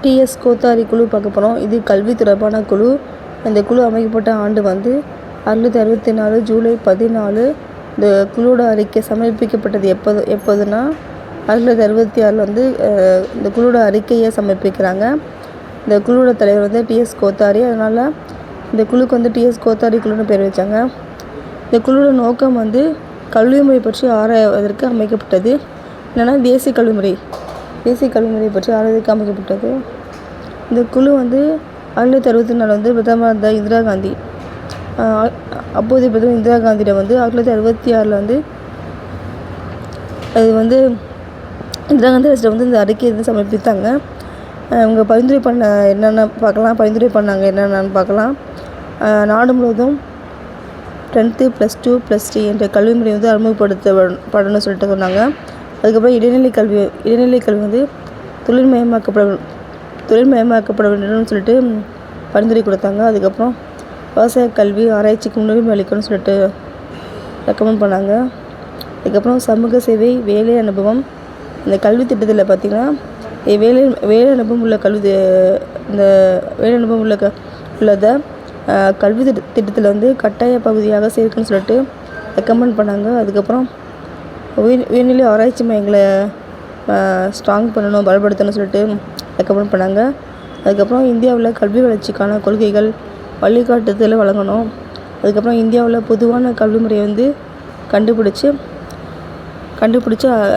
DS Kothari குழு பார்க்க போகிறோம். இது கல்வி தொடர்பான குழு. இந்த குழு அமைக்கப்பட்ட ஆண்டு வந்து 1964 ஜூலை 14. இந்த குழுவோட அறிக்கை சமர்ப்பிக்கப்பட்டது எப்போதுன்னா 1966 வந்து இந்த குழுவோட அறிக்கையை சமர்ப்பிக்கிறாங்க. இந்த குழுவோட தலைவர் வந்து டிஎஸ் கோத்தாரி. அதனால் இந்த குழுக்கு வந்து டிஎஸ் கோத்தாரி குழுன்னு பேர் வச்சாங்க. இந்த குழுவோட நோக்கம் வந்து கல்வி முறை பற்றி ஆராய்வதற்கு அமைக்கப்பட்டது. என்னென்னா தேசிய கல்விமுறை பற்றி ஆராய்வதற்கு அமைக்கப்பட்டது. இந்த குழு வந்து 1964 வந்து பிரதமர் இருந்த இந்திரா காந்தி, அப்போதைய பிரதமர் இந்திரா காந்தியிடம் வந்து 1966 வந்து அது வந்து இந்திரா காந்தி அரசிடம் வந்து இந்த அறிக்கையை வந்து சமர்ப்பித்தாங்க. அவங்க பரிந்துரை பண்ணாங்க என்னென்னு பார்க்கலாம். நாடு முழுவதும் 10th +2 +3 என்ற கல்வி முறை வந்து அறிமுகப்படுத்தப்படணும்னு சொல்லிட்டு சொன்னாங்க. அதுக்கப்புறம் இடைநிலை கல்வி வந்து தொழில்மயமாக்கப்பட வேண்டும்னு சொல்லிட்டு பரிந்துரை கொடுத்தாங்க. அதுக்கப்புறம் விவசாய கல்வி ஆராய்ச்சிக்கு முன்னுரிமை அளிக்கணும்னு சொல்லிட்டு ரெக்கமெண்ட் பண்ணாங்க. அதுக்கப்புறம் சமூக சேவை, வேலை அனுபவம். இந்த கல்வி திட்டத்தில் பார்த்திங்கன்னா வேலை அனுபவம் உள்ள இந்த வேலை அனுபவம் உள்ளதை கல்வி திட்டத்தில் வந்து கட்டாய பகுதியாக சேர்க்கணும்னு சொல்லிட்டு ரெக்கமெண்ட் பண்ணாங்க. அதுக்கப்புறம் உயர்நிலை ஆராய்ச்சி மையங்களை ஸ்ட்ராங் பண்ணணும், பலப்படுத்தணும்னு சொல்லிட்டு ரெக்கமெண்ட் பண்ணாங்க. அதுக்கப்புறம் இந்தியாவில் கல்வி வளர்ச்சிக்கான கொள்கைகள் வழிகாட்டுதல் வழங்கணும். அதுக்கப்புறம் இந்தியாவில் பொதுவான கல்வி முறையை வந்து கண்டுபிடிச்சி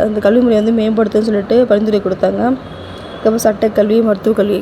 அந்த கல்வி முறையை வந்து மேம்படுத்தணும்னு சொல்லிட்டு பரிந்துரை கொடுத்தாங்க. அதுக்கப்புறம் சட்டக்கல்வி, மருத்துவக்கல்வி